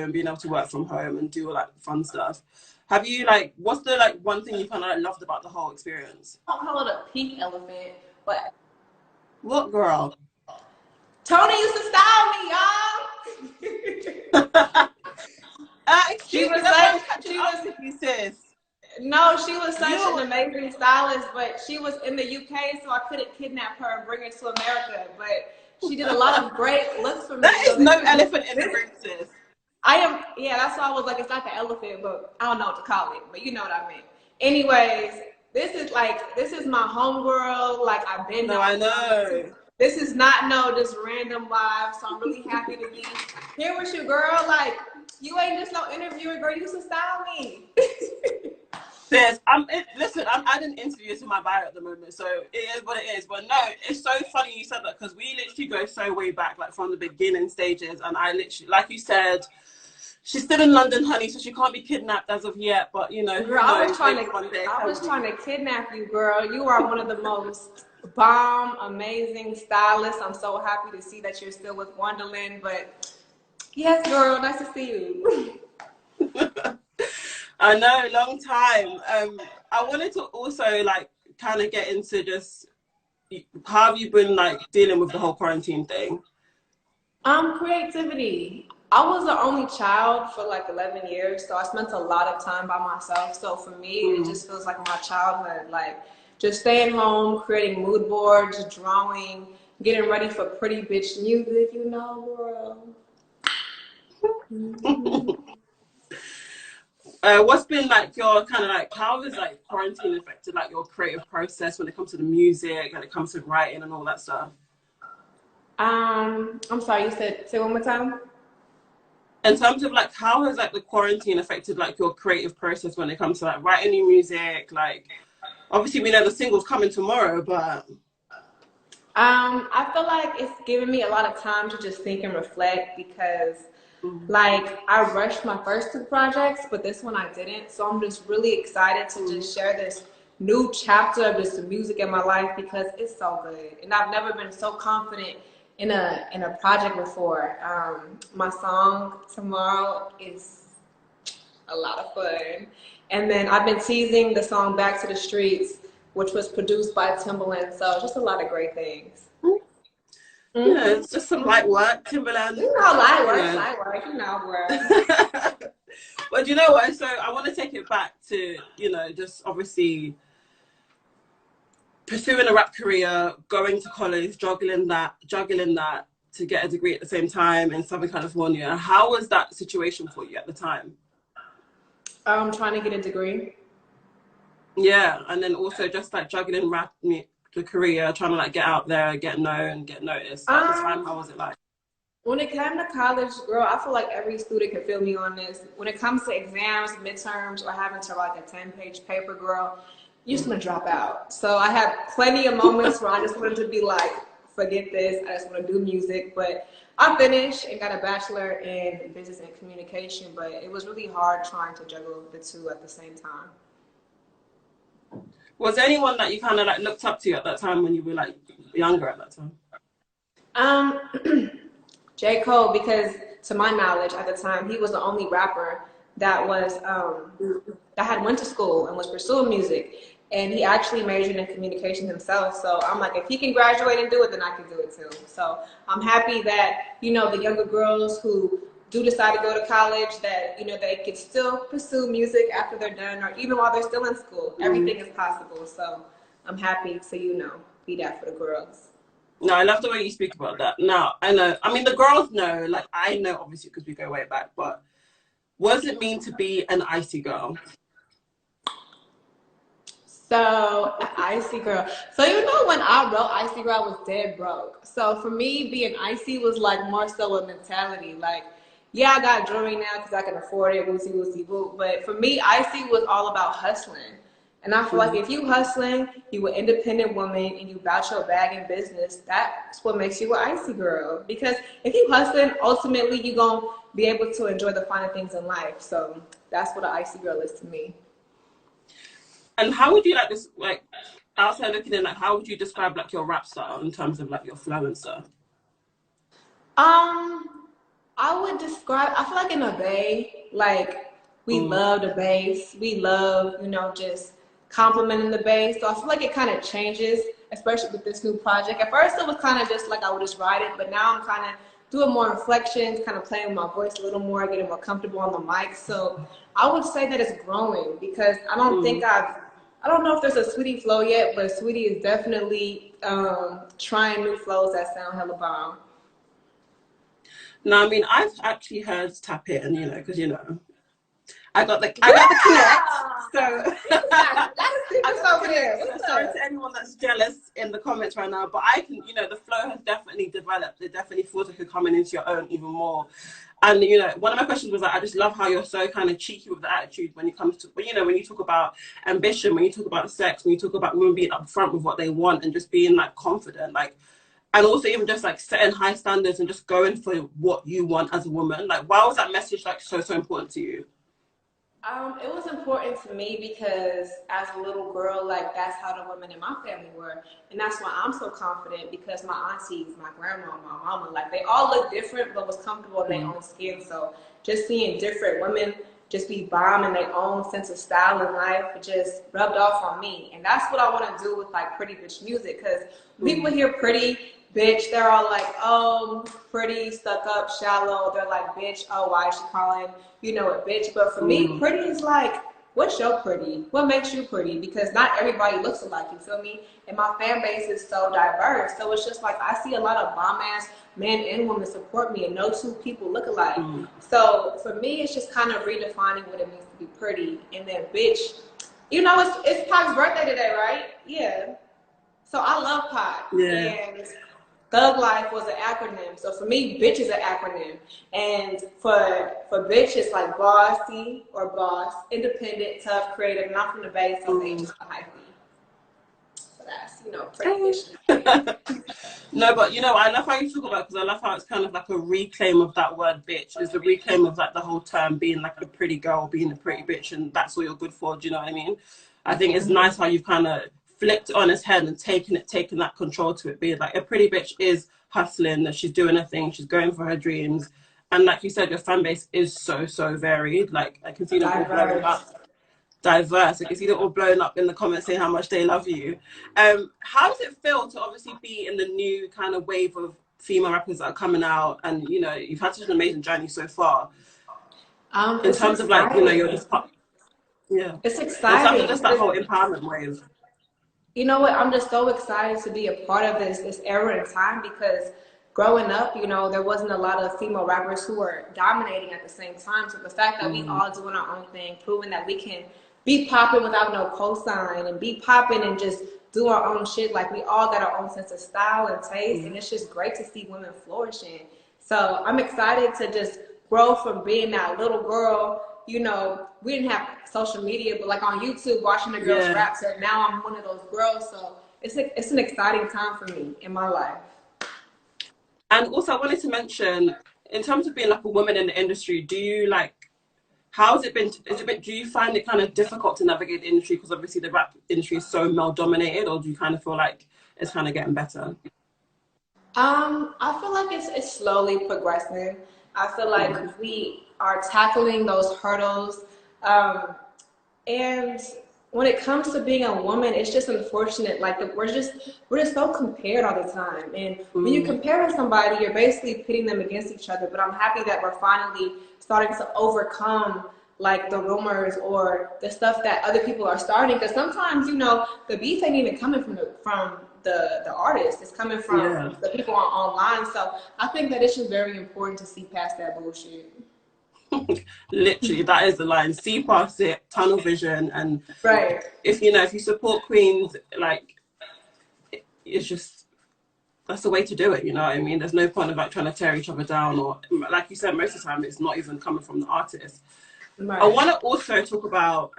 home, being able to work from home and do all like fun stuff. Have you like, what's the like one thing you kind of like, loved about the whole experience? I don't call it a pink elephant, but What girl? Tony used to style me, y'all. She Excuse me, was that's why I'm such, catching she up was, with you, sis. no, she was such an amazing stylist, but she was in the UK, so I couldn't kidnap her and bring her to America. But she did a lot of great looks for me. That So is no elephant in the room, sis. I am, yeah, that's why I was like, it's not the elephant, but I don't know what to call it, but you know what I mean. Anyways, this is my homegirl. Like, I've been No, I know. This is not no just random live, so I'm really happy to be here with you, girl. Like, you ain't just no interviewer, girl. You used to style me. Sis, listen, I'm adding interviews to my bio at the moment, so it is what it is. But no, it's so funny you said that because we literally go so way back, like from the beginning stages. And I literally, like you said, she's still in London, honey, so she can't be kidnapped as of yet. But you know, girl, I was trying to kidnap you, girl. You are one of the most bomb, amazing stylists. I'm so happy to see that you're still with Wonderland. But yes, girl, nice to see you. I know, long time. I wanted to also like kind of get into just how have you been like dealing with the whole quarantine thing? Creativity. I was the only child for like 11 years, so I spent a lot of time by myself. So for me, it just feels like my childhood, like just staying home, creating mood boards, drawing, getting ready for pretty bitch music, you know, girl. What's been like your kind of like, how has like quarantine affected like your creative process when it comes to the music and it comes to writing and all that stuff? I'm sorry, you said, say one more time? In terms of like, how has like the quarantine affected like your creative process when it comes to like writing new music? Like, obviously we know the single's coming tomorrow, but I feel like it's given me a lot of time to just think and reflect because like I rushed my first two projects, but this one I didn't. So I'm just really excited to just share this new chapter of this music in my life because it's so good. And I've never been so confident in a project before. My song tomorrow is a lot of fun. And then I've been teasing the song Back to the Streets, which was produced by Timbaland. So just a lot of great things. You know, it's just some light work, Timberland. You know, light work, you know, bro. But you know what? So I want to take it back to, you know, just obviously pursuing a rap career, going to college, juggling that to get a degree at the same time in Southern California. How was that situation for you at the time? Trying to get a degree. Yeah, and then also just like juggling rap, the career, trying to like get out there, get known, get noticed. At the time, how was it like? When it came to college, girl, I feel like every student can feel me on this. When it comes to exams, midterms, or having to write a 10-page paper, girl, you just want to drop out. So I had plenty of moments where I just wanted to be like, forget this, I just want to do music. But I finished and got a bachelor in business and communication, but it was really hard trying to juggle the two at the same time. Was there anyone that you kind of like looked up to at that time when you were like younger at that time? J. Cole, because to my knowledge at the time, he was the only rapper that was that had went to school and was pursuing music. And he actually majored in communication himself. So I'm like, if he can graduate and do it, then I can do it too. So I'm happy that, you know, the younger girls who do decide to go to college, that, you know, they can still pursue music after they're done or even while they're still in school. Everything is possible. So I'm happy to, you know, be that for the girls. No, I love the way you speak about that. Now, I know, I mean, the girls know, like, I know, obviously, because we go way back, but what does it mean to be an icy girl? So, icy girl. So, you know, when I wrote Icy Girl, I was dead broke. So, for me, being icy was like more so a mentality. Like, yeah, I got jewelry now because I can afford it, woozy, woozy, woo. But for me, icy was all about hustling. And I feel like if you hustling, you an independent woman and you bout your bag in business, that's what makes you an icy girl. Because if you hustling, ultimately you're going to be able to enjoy the finer things in life. So that's what an icy girl is to me. And how would you like this, like, outside looking in, like, how would you describe like your rap style in terms of like your flow and stuff? I I would describe, I feel like in the Bay, like we love the bass. We love, you know, just complimenting the bass. So I feel like it kind of changes, especially with this new project. At first it was kind of just like I would just write it, but now I'm kind of doing more inflections, kind of playing with my voice a little more, getting more comfortable on the mic. So I would say that it's growing because I don't think I don't know if there's a Saweetie flow yet, but Saweetie is definitely trying new flows that sound hella bomb. No, I mean, I've actually heard Tap It, and you know, because you know, I got the connect. Yeah! So That I is got over the there. connect. So What's sorry up? to anyone that's jealous in the comments right now, but I can, you know, the flow has definitely developed. It definitely feels like you're coming into your own even more. And you know, one of my questions was like, I just love how you're so kind of cheeky with the attitude when it comes to, you know, when you talk about ambition, when you talk about sex, when you talk about women being upfront with what they want and just being like confident, like, and also even just like setting high standards and just going for what you want as a woman. Like, why was that message like so important to you? It was important to me because as a little girl, like that's how the women in my family were. And that's why I'm so confident because my aunties, my grandma, my mama, like they all look different but was comfortable in their own skin. So just seeing different women just be bomb in their own sense of style in life, it just rubbed off on me. And that's what I want to do with like pretty bitch music because people hear pretty bitch, they're all like, oh, pretty, stuck up, shallow. They're like, bitch, oh, why is she calling, you know, a bitch? But for me, pretty is like, what's your pretty? What makes you pretty? Because not everybody looks alike, you feel me? And my fan base is so diverse. So it's just like, I see a lot of bomb ass men and women support me and no two people look alike. So for me, it's just kind of redefining what it means to be pretty. And then bitch, you know, it's Pac's birthday today, right? Yeah. So I love Pac. Yeah. And Thug Life was an acronym. So for me, bitch is an acronym. And for bitch, it's like bossy or boss, independent, tough, creative. And I'm from the Bay, so they just hype me. So that's, you know, pretty bitch. No, but you know, I love how you talk about because I love how it's kind of like a reclaim of that word bitch. It's the reclaim of like the whole term being like a pretty girl, being a pretty bitch, and that's what you're good for. Do you know what I mean? I think it's nice how you've kind of flipped it on its head and taken that control to it. Being like a pretty bitch is hustling, that she's doing her thing, she's going for her dreams, and like you said, your fan base is so varied. Like I can see them all blowing up. Diverse. I can see them all blowing up in the comments saying how much they love you. How does it feel to obviously be in the new kind of wave of female rappers that are coming out? And you know, you've had such an amazing journey so far. In terms of like, you know, you're just yeah. It's In terms of exciting. just that whole empowerment wave. You know what? I'm just so excited to be a part of this era in time because growing up, you know, there wasn't a lot of female rappers who were dominating at the same time. So the fact that we all doing our own thing, proving that we can be popping without no cosign and be popping and just do our own shit. Like we all got our own sense of style and taste, and it's just great to see women flourishing. So I'm excited to just grow from being that little girl. You know, we didn't have social media, but like on YouTube, watching the girls rap. So now I'm one of those girls. So it's an exciting time for me in my life. And also, I wanted to mention, in terms of being like a woman in the industry, do you like? How's it been? Do you find it kind of difficult to navigate the industry because obviously the rap industry is so male dominated, or do you kind of feel like it's kind of getting better? I feel like it's slowly progressing. I feel like we are tackling those hurdles. And when it comes to being a woman, it's just unfortunate. Like we're just so compared all the time. And when you compare to somebody, you're basically pitting them against each other. But I'm happy that we're finally starting to overcome like the rumors or the stuff that other people are starting. Because sometimes, you know, the beef ain't even coming from the artist. It's coming from the people online. So I think that it's just very important to see past that bullshit. Literally, that is the line. See past it, tunnel vision, and right. If you support queens, like it's just that's the way to do it. You know what I mean? There's no point of like trying to tear each other down, or like you said, most of the time it's not even coming from the artist. Right. I want to also talk about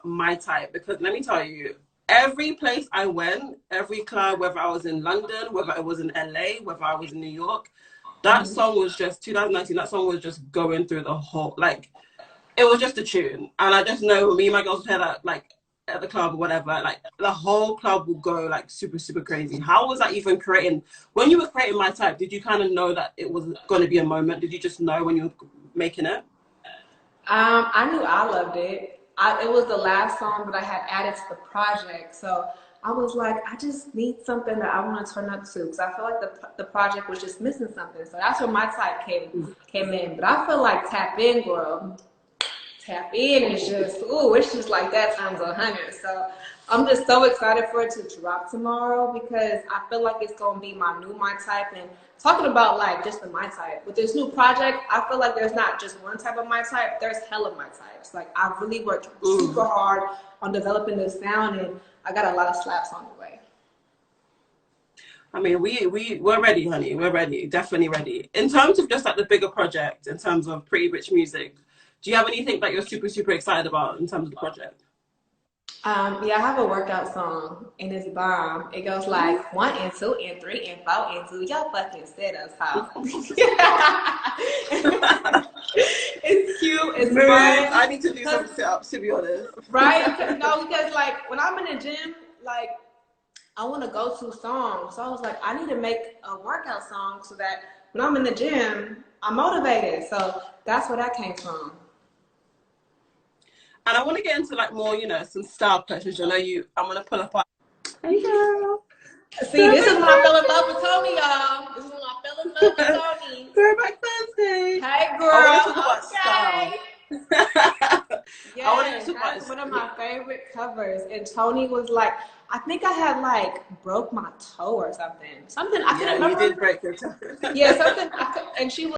my type because let me tell you, every place I went, every club, whether I was in London, whether I was in LA, whether I was in New York, that song was just 2019. That song was just going through the whole, like, it was just a tune. And I just know me and my girls would hear that, like, at the club or whatever, like the whole club will go like super, super crazy. How was that even creating? When you were creating My Type, did you kind of know that it was going to be a moment? Did you just know when you were making it? I knew I loved it. It was the last song that I had added to the project, so I was like, I just need something that I want to turn up to, because I feel like the project was just missing something. So that's where My Type came in. But I feel like Tap In, girl. Tap In is just, ooh, it's just like that times 100. So I'm just so excited for it to drop tomorrow, because I feel like it's gonna be my new My Type. And talking about like just the My Type with this new project, I feel like there's not just one type of My Type, there's hella My Types. Like I really worked super hard on developing this sound, and I got a lot of slaps on the way. I mean, we're ready, honey. We're ready, definitely ready. In terms of just like the bigger project, in terms of Pretty Rich Music, do you have anything that you're super, super excited about in terms of the project? Yeah, I have a workout song, and it's bomb. It goes like 1 and 2 and 3 and 4 and 2. Y'all fucking said us how. It's cute. It's fun. I need to do some sit-ups, to be honest. Right? No, because like when I'm in the gym, like I want to go to songs. So I was like, I need to make a workout song so that when I'm in the gym, I'm motivated. So that's where that came from. And I want to get into like more, some style questions. I know I'm going to pull up. Hey, girl. See, this is when I fell in love with Tony, y'all. This is when I fell in love with Tony. Throwback Thursday. Hey, girl. I want to talk about style. Yes, I want to talk about that's one of my favorite covers. And Tony was like, I think I had like broke my toe or something. Something I couldn't remember. You did break your toe. Yeah, something. And she was